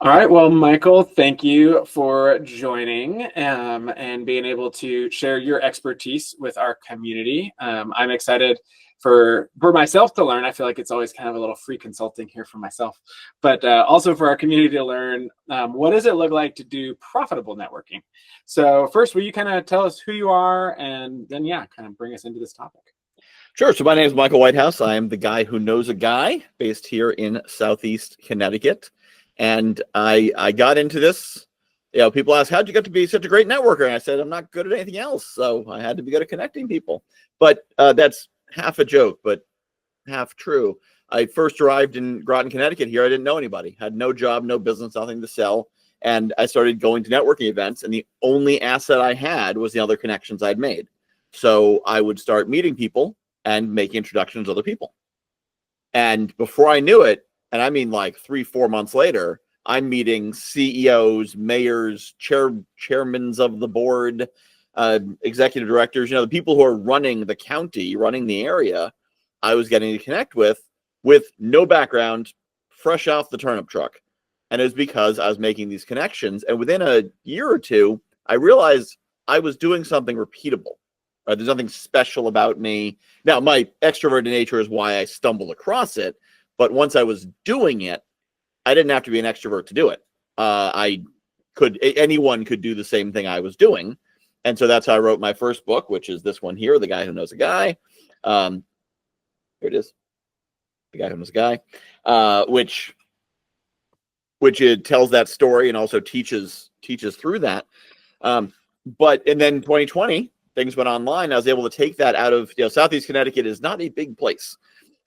All right. Well, Michael, thank you for joining and being able to share your expertise with our community. I'm excited for myself to learn. I feel like it's always kind of a little free consulting here for myself, but also for our community to learn what does it look like to do profitable networking. So first, will you kind of tell us who you are and then, yeah, kind of bring us into this topic? Sure. So my name is Michael Whitehouse. I am the guy who knows a guy based here in Southeast Connecticut. And I got into this. People ask, how'd you get to be such a great networker? And I said, I'm not good at anything else. So I had to be good at connecting people. But that's half a joke, but half true. I first arrived in Groton, Connecticut here. I didn't know anybody, had no job, no business, nothing to sell. And I started going to networking events. And the only asset I had was the other connections I'd made. So I would start meeting people and make introductions to other people. And before I knew it, and I mean like 3-4 months later, I'm meeting CEOs, mayors, chairmen of the board, executive directors, the people who are running the county, running the area. I was getting to connect with no background, fresh off the turnip truck. And it was because I was making these connections. And within a year or two, I realized I was doing something repeatable. There's nothing special about me. Now, my extroverted nature is why I stumbled across it. But once I was doing it, I didn't have to be an extrovert to do it. Anyone could do the same thing I was doing. And so that's how I wrote my first book, which is this one here, The Guy Who Knows a Guy. Here it is. The Guy Who Knows a Guy, which it tells that story and also teaches through that. And then 2020, things went online. I was able to take that out of, Southeast Connecticut is not a big place.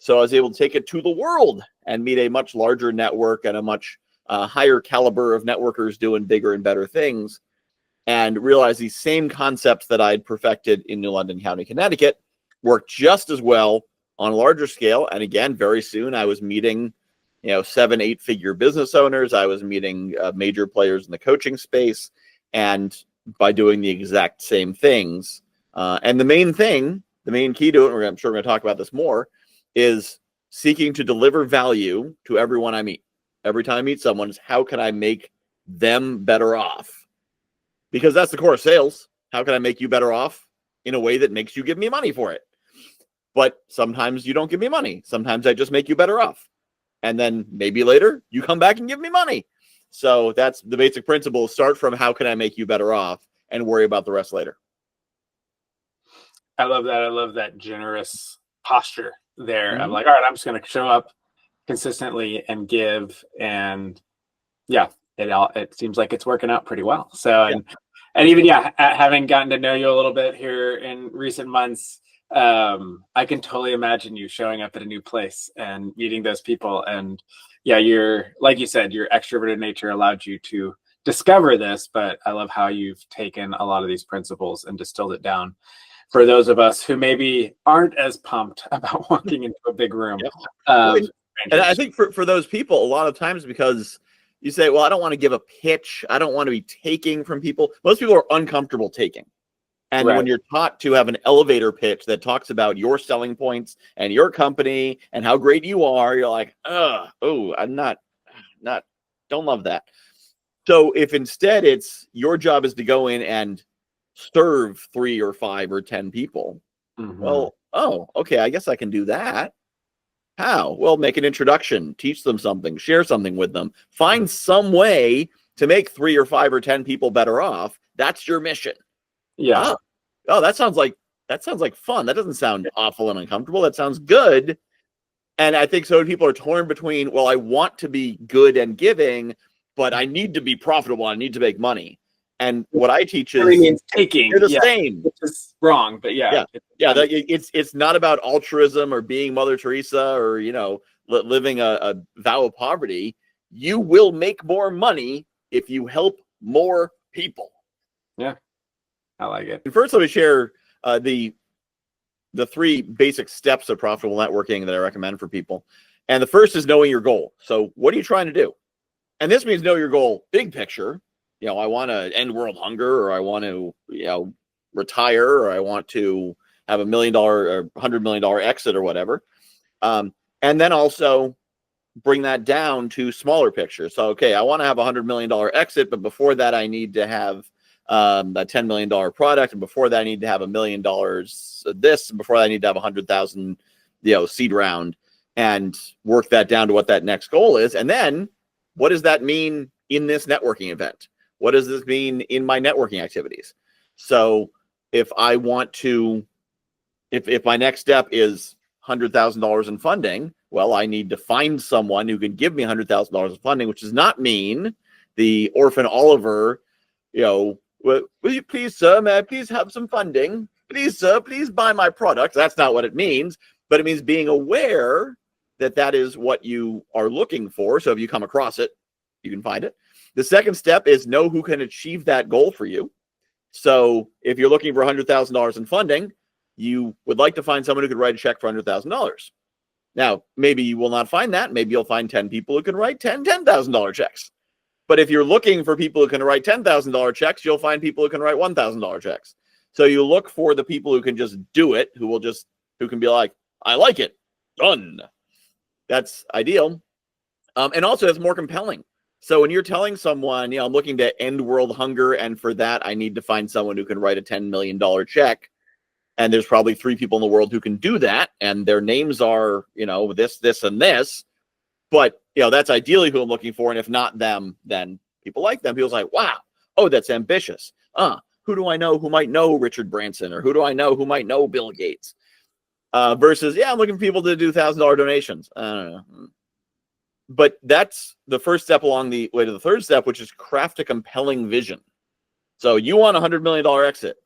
So I was able to take it to the world and meet a much larger network and a much higher caliber of networkers doing bigger and better things, and realize these same concepts that I'd perfected in New London County, Connecticut, work just as well on a larger scale. And again, very soon I was meeting, 7-8 figure business owners. I was meeting major players in the coaching space, and by doing the exact same things. And the main key to it, and I'm sure we're going to talk about this more, is seeking to deliver value to everyone I meet. Every time I meet someone, is how can I make them better off? Because that's the core of sales. How can I make you better off in a way that makes you give me money for it? But sometimes you don't give me money. Sometimes I just make you better off. And then maybe later you come back and give me money. So that's the basic principle. Start from how can I make you better off and worry about the rest later. I love that. I love that generous posture there. Mm-hmm. I'm like, all right, I'm just going to show up consistently and give. And yeah, it seems like it's working out pretty well. So, and even, having gotten to know you a little bit here in recent months, I can totally imagine you showing up at a new place and meeting those people. And you're, like you said, your extroverted nature allowed you to discover this, but I love how you've taken a lot of these principles and distilled it down for those of us who maybe aren't as pumped about walking into a big room. And I think for those people, a lot of times, because you say, well, I don't want to give a pitch. I don't want to be taking from people. Most people are uncomfortable taking. And when you're taught to have an elevator pitch that talks about your selling points and your company and how great you are, you're like, I'm not, don't love that. So if instead it's your job is to go in and serve 3 or 5 or 10 people, well, okay, I guess I can do that. How? Well, make an introduction, teach them something, share something with them, find some way to make 3 or 5 or 10 people better off. That's your mission. Yeah. Oh, that sounds like fun. That doesn't sound awful and uncomfortable. That sounds good. And I think so people are torn between, well, I want to be good and giving, but I need to be profitable. I need to make money. And what I teach is means taking. They're the same. Which is wrong, but it's not about altruism or being Mother Teresa or living a vow of poverty. You will make more money if you help more people. Yeah, I like it. And first, let me share the 3 basic steps of profitable networking that I recommend for people. And the first is knowing your goal. So what are you trying to do? And this means know your goal, big picture. I want to end world hunger, or I want to, retire, or I want to have $1 million or $100 million exit or whatever. And then also bring that down to smaller pictures. So, okay, I want to have $100 million exit, but before that, I need to have a $10 million product. And before that, I need to have $1 million this. And before that, I need to have 100,000, seed round, and work that down to what that next goal is. And then what does that mean in this networking event? What does this mean in my networking activities? So if I want to, if my next step is $100,000 in funding, well, I need to find someone who can give me $100,000 of funding, which does not mean the orphan Oliver, will you please, sir, may I please have some funding? Please, sir, please buy my product. That's not what it means, but it means being aware that that is what you are looking for. So if you come across it, you can find it. The second step is know who can achieve that goal for you. So if you're looking for $100,000 in funding, you would like to find someone who could write a check for $100,000. Now, maybe you will not find that. Maybe you'll find 10 people who can write $10,000 checks. But if you're looking for people who can write $10,000 checks, you'll find people who can write $1,000 checks. So you look for the people who can just do it, who can be like, I like it, done. That's ideal. And also it's more compelling. So when you're telling someone, I'm looking to end world hunger, and for that, I need to find someone who can write a $10 million check. And there's probably 3 people in the world who can do that. And their names are, this, and this. But, that's ideally who I'm looking for. And if not them, then people like them. People's like, wow, oh, that's ambitious. Who do I know who might know Richard Branson? Or who do I know who might know Bill Gates? Versus, I'm looking for people to do $1,000 donations. I don't know. But that's the first step along the way to the third step, which is craft a compelling vision. So you want a $100 million exit.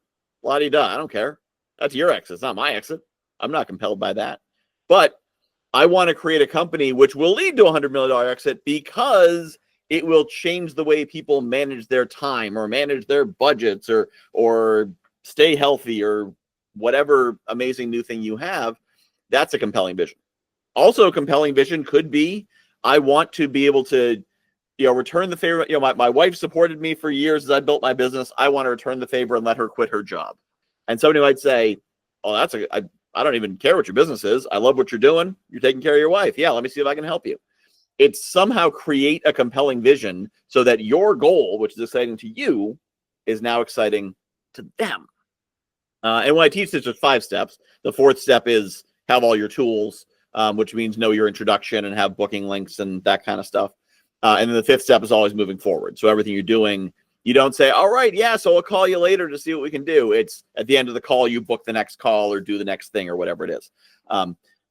La-di-da, I don't care. That's your exit. It's not my exit. I'm not compelled by that. But I want to create a company which will lead to a $100 million exit because it will change the way people manage their time or manage their budgets or stay healthy or whatever amazing new thing you have. That's a compelling vision. Also, a compelling vision could be, I want to be able to, return the favor. My wife supported me for years as I built my business. I want to return the favor and let her quit her job. And somebody might say, oh, I don't even care what your business is. I love what you're doing. You're taking care of your wife. Yeah, let me see if I can help you. It's somehow create a compelling vision so that your goal, which is exciting to you, is now exciting to them. And when I teach this, there's 5 steps. The 4th step is have all your tools, which means know your introduction and have booking links and that kind of stuff. And then the 5th step is always moving forward. So everything you're doing, you don't say, all right, yeah, so I'll call you later to see what we can do. It's at the end of the call, you book the next call or do the next thing or whatever it is.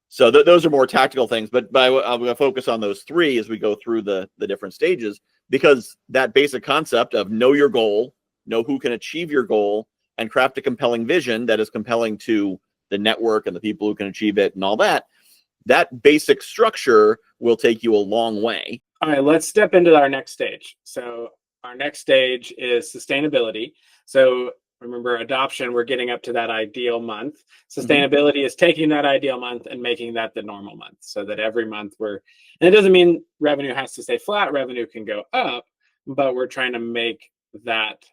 So those are more tactical things, but I'm going to focus on those 3 as we go through the different stages, because that basic concept of know your goal, know who can achieve your goal, and craft a compelling vision that is compelling to the network and the people who can achieve it and all that, that basic structure will take you a long way. All right, let's step into our next stage. So our next stage is sustainability. So remember, adoption, we're getting up to that ideal month. Sustainability is taking that ideal month and making that the normal month, so that every month and it doesn't mean revenue has to stay flat. Revenue can go up, but we're trying to make that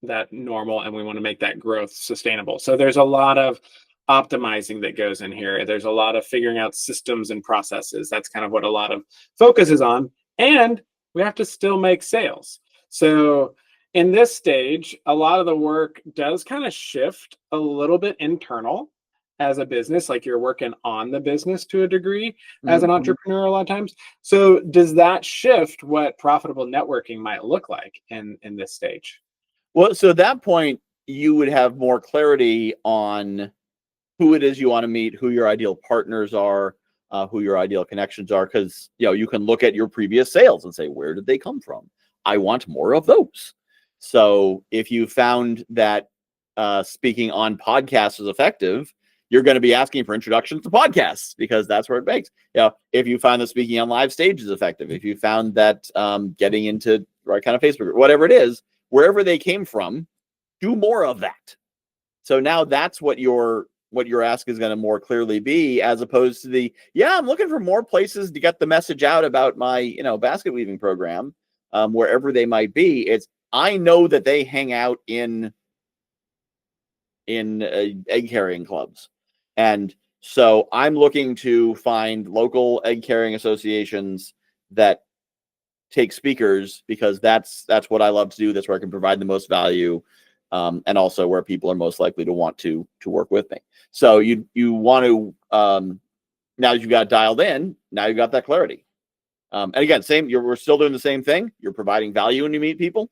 that normal, and we want to make that growth sustainable. So there's a lot of optimizing that goes in here. There's a lot of figuring out systems and processes. That's kind of what a lot of focus is on. And we have to still make sales. So in this stage, a lot of the work does kind of shift a little bit internal as a business, like you're working on the business to a degree as an entrepreneur a lot of times. So does that shift what profitable networking might look like in this stage? Well, so at that point, you would have more clarity on who it is you want to meet, who your ideal partners are, who your ideal connections are, because you can look at your previous sales and say, where did they come from? I want more of those. So if you found that speaking on podcasts is effective, you're going to be asking for introductions to podcasts because that's where it makes. If you find that speaking on live stage is effective, if you found that getting into right kind of Facebook, whatever it is, wherever they came from, do more of that. So now that's what your ask is going to more clearly be, as opposed to I'm looking for more places to get the message out about my, basket weaving program, wherever they might be. It's, I know that they hang out in egg carrying clubs, and So I'm looking to find local egg carrying associations that take speakers, because that's what I love to do. That's where I can provide the most value, and also where people are most likely to want to work with me. So you want to, now that you've got it dialed in, now you've got that clarity. And again, we're still doing the same thing. You're providing value when you meet people.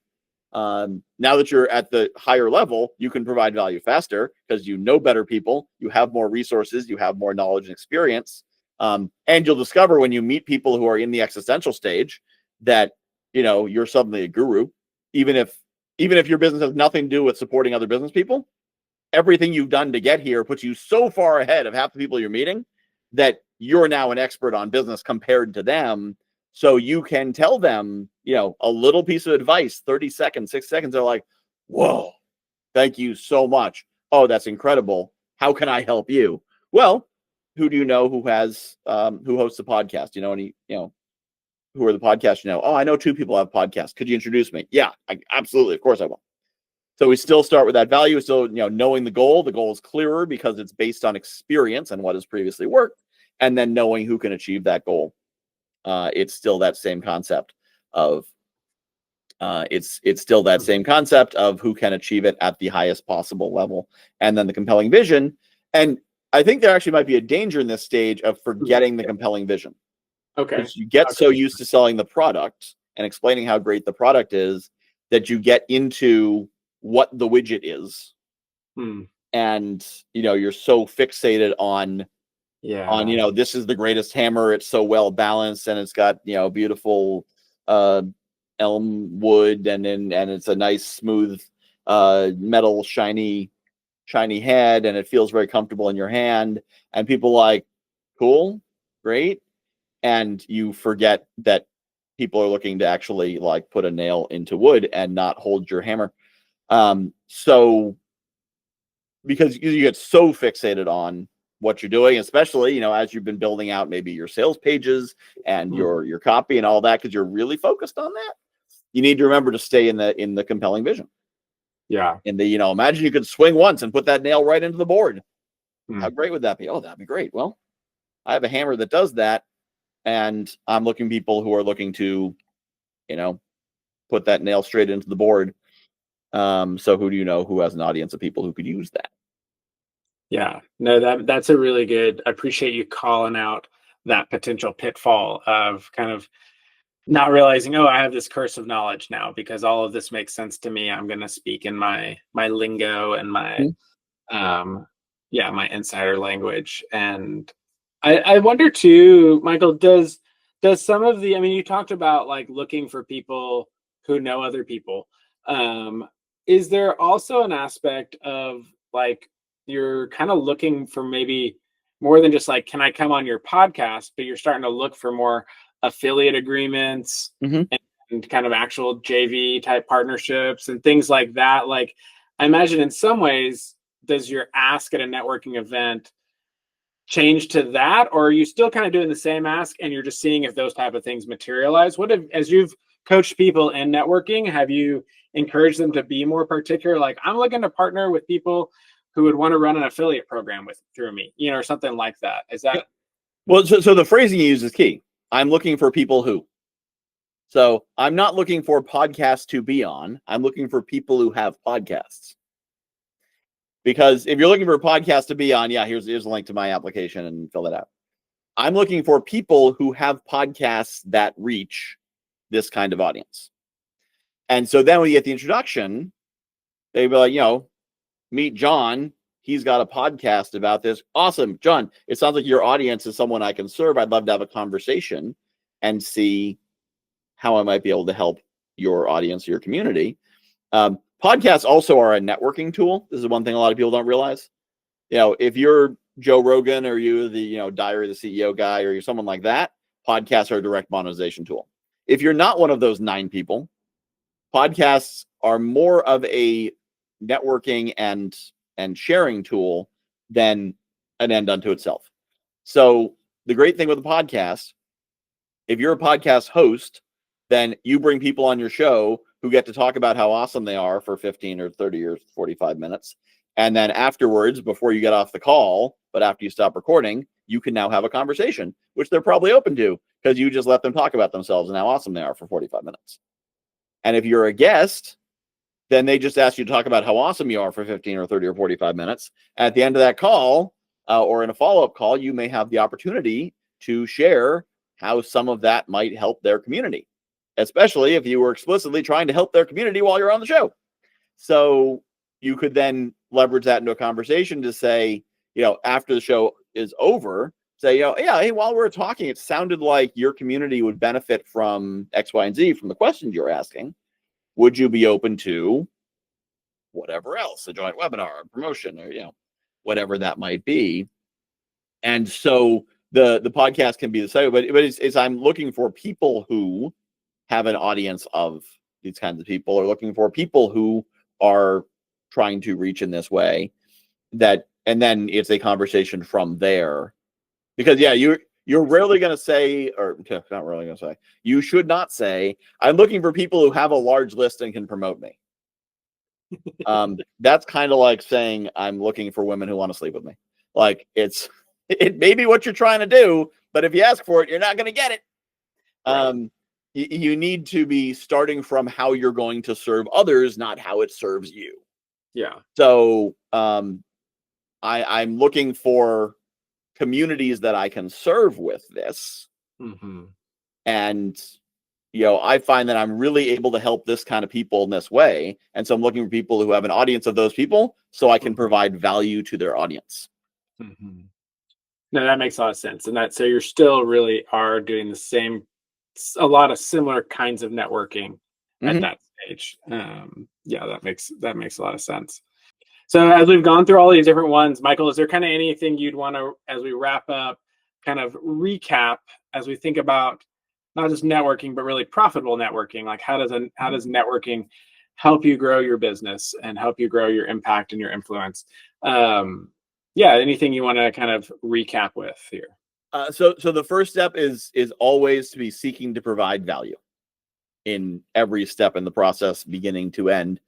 Now that you're at the higher level, you can provide value faster because you know better people, you have more resources, you have more knowledge and experience. And you'll discover when you meet people who are in the existential stage that, you're suddenly a guru, even if your business has nothing to do with supporting other business people. Everything you've done to get here puts you so far ahead of half the people you're meeting that you're now an expert on business compared to them. So you can tell them, a little piece of advice, 30 seconds, 6 seconds. They're like, whoa, thank you so much. Oh, that's incredible. How can I help you? Well, who do you know who has, who hosts a podcast? Who are the podcasts? Oh, I know 2 people have podcasts. Could you introduce me? Yeah, absolutely. Of course I will. So we still start with that value. So, knowing the goal is clearer because it's based on experience and what has previously worked. And then knowing who can achieve that goal. It's still that same concept of, who can achieve it at the highest possible level. And then the compelling vision. And I think there actually might be a danger in this stage of forgetting the compelling vision. Okay. Because you get so used to selling the product and explaining how great the product is that you get into what the widget is. And you're so fixated on this is the greatest hammer, it's so well balanced, and it's got beautiful elm wood, and it's a nice smooth metal shiny head, and it feels very comfortable in your hand, and people like, cool, great. And you forget that people are looking to actually like put a nail into wood and not hold your hammer. So because you get so fixated on what you're doing, especially, as you've been building out maybe your sales pages and your copy and all that, because you're really focused on that, you need to remember to stay in the compelling vision. Yeah. And imagine you could swing once and put that nail right into the board. How great would that be? Oh, that'd be great. Well, I have a hammer that does that. And I'm looking people who are looking to, put that nail straight into the board. So who do you know who has an audience of people who could use that? Yeah, no, that's a really good. I appreciate you calling out that potential pitfall of kind of not realizing, oh, I have this curse of knowledge now because all of this makes sense to me. I'm going to speak in my lingo and my my insider language. And I wonder too, Michael, does some of the, I mean, you talked about like looking for people who know other people. Is there also an aspect of like you're kind of looking for maybe more than just like, can I come on your podcast, but you're starting to look for more affiliate agreements and kind of actual JV type partnerships and things like that? Like, I imagine in some ways, does your ask at a networking event change to that, or are you still kind of doing the same ask and you're just seeing if those type of things materialize? What have, as you've coached people in networking, have you encouraged them to be more particular? Like, I'm looking to partner with people who would want to run an affiliate program through me, or something like that. Is that? Well, so the phrasing you use is key. I'm looking for people who. So I'm not looking for podcasts to be on. I'm looking for people who have podcasts. Because if you're looking for a podcast to be on, here's a link to my application and fill it out. I'm looking for people who have podcasts that reach this kind of audience. And so then when you get the introduction, they'd be like, meet John. He's got a podcast about this. Awesome. John, it sounds like your audience is someone I can serve. I'd love to have a conversation and see how I might be able to help your audience, your community. Podcasts also are a networking tool. This is one thing a lot of people don't realize. If you're Joe Rogan or you're the, Diary of the CEO guy or you're someone like that, podcasts are a direct monetization tool. If you're not one of those 9 people, podcasts are more of a networking and sharing tool than an end unto itself. So the great thing with a podcast, if you're a podcast host, then you bring people on your show who get to talk about how awesome they are for 15 or 30 or 45 minutes. And then afterwards, before you get off the call, but after you stop recording, you can now have a conversation, which they're probably open to because you just let them talk about themselves and how awesome they are for 45 minutes. And if you're a guest, then they just ask you to talk about how awesome you are for 15 or 30 or 45 minutes. At the end of that call, or in a follow-up call, you may have the opportunity to share how some of that might help their community, especially if you were explicitly trying to help their community while you're on the show. So you could then leverage that into a conversation to say, after the show is over, say, yeah, hey, while we're talking, it sounded like your community would benefit from X, Y, and Z from the questions you're asking. Would you be open to whatever else, a joint webinar, a promotion, or whatever that might be? And so the podcast can be the same, but it's I'm looking for people who have an audience of these kinds of people, or looking for people who are trying to reach in this way. And then it's a conversation from there, because you're rarely going to say, or not really going to say, you should not say, I'm looking for people who have a large list and can promote me. That's kind of like saying I'm looking for women who want to sleep with me. Like it may be what you're trying to do, but if you ask for it, you're not going to get it. Right. You need to be starting from how you're going to serve others, not how it serves you. Yeah. So I'm looking for communities that I can serve with this. Mm-hmm. And, I find that I'm really able to help this kind of people in this way. And so I'm looking for people who have an audience of those people so I can provide value to their audience. Mm-hmm. No, that makes a lot of sense. And so you're still really are doing a lot of similar kinds of networking at that stage. Yeah, that makes a lot of sense. So as we've gone through all these different ones, Michael, is there kind of anything you'd want to, as we wrap up, kind of recap as we think about not just networking, but really profitable networking? Like how does networking help you grow your business and help you grow your impact and your influence? Anything you want to kind of recap with here? So the first step is always to be seeking to provide value in every step in the process, beginning to end,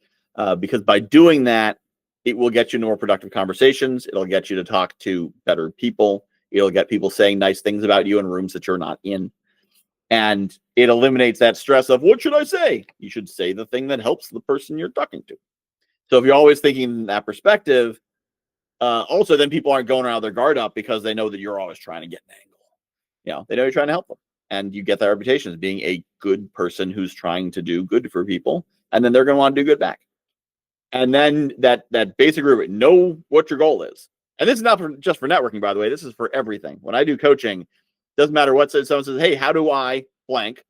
because by doing that, it will get you into more productive conversations. It'll get you to talk to better people. It'll get people saying nice things about you in rooms that you're not in. And it eliminates that stress of, what should I say? You should say the thing that helps the person you're talking to. So if you're always thinking in that perspective, also then people aren't going around their guard up because they know that you're always trying to get an angle. They know you're trying to help them. And you get that reputation as being a good person who's trying to do good for people. And then they're going to want to do good back. And then that basic rubric, know what your goal is. And this is not just for networking, by the way. This is for everything. When I do coaching, doesn't matter what someone says, hey, how do I blank?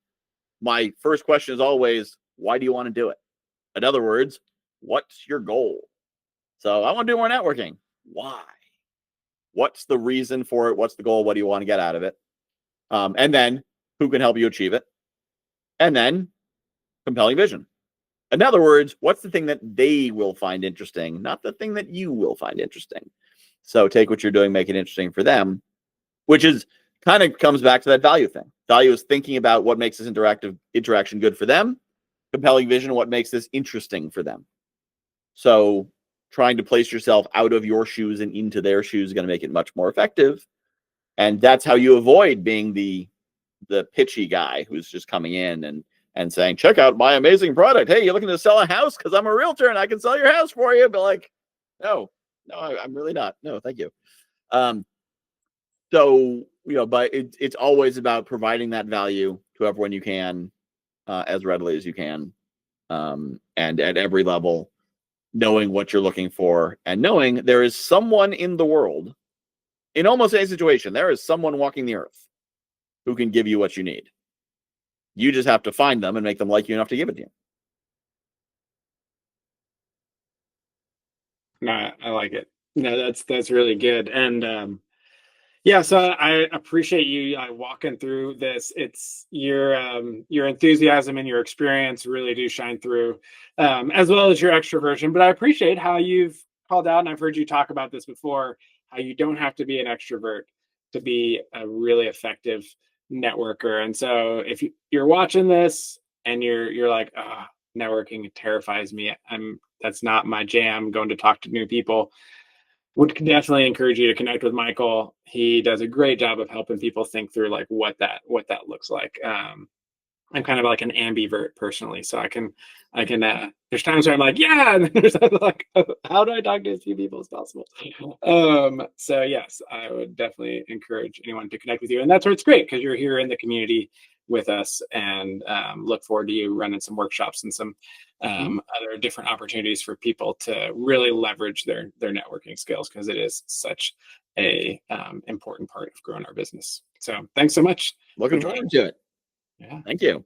My first question is always, why do you want to do it? In other words, what's your goal? So I want to do more networking. Why? What's the reason for it? What's the goal? What do you want to get out of it? And then who can help you achieve it? And then compelling vision. In other words, what's the thing that they will find interesting, not the thing that you will find interesting? So take what you're doing, make it interesting for them, which is kind of comes back to that value thing. Value is thinking about what makes this interaction good for them. Compelling vision, what makes this interesting for them. So trying to place yourself out of your shoes and into their shoes is going to make it much more effective. And that's how you avoid being the pitchy guy who's just coming in and saying, check out my amazing product. Hey, you looking to sell a house? Because I'm a realtor and I can sell your house for you. But like, no, I'm really not. No, thank you. So, but it's always about providing that value to everyone you can, as readily as you can. And at every level, knowing what you're looking for and knowing there is someone in the world, in almost any situation, there is someone walking the earth who can give you what you need. You just have to find them and make them like you enough to give it to you. No, I like it. No, that's really good. And so I appreciate you walking through this. It's your enthusiasm and your experience really do shine through, as well as your extroversion. But I appreciate how you've called out, and I've heard you talk about this before, how you don't have to be an extrovert to be a really effective networker. And so if you're watching this and you're like, networking terrifies me. That's not my jam, going to talk to new people. Would definitely encourage you to connect with Michael. He does a great job of helping people think through like what that looks like. I'm kind of like an ambivert personally, so I can there's times where I'm like, yeah, and then there's like, how do I talk to as few people as possible? So yes, I would definitely encourage anyone to connect with you, and that's where it's great because you're here in the community with us, and look forward to you running some workshops and some other different opportunities for people to really leverage their networking skills, because it is such a important part of growing our business. So thanks so much. Looking forward to it. Yeah. Thank you.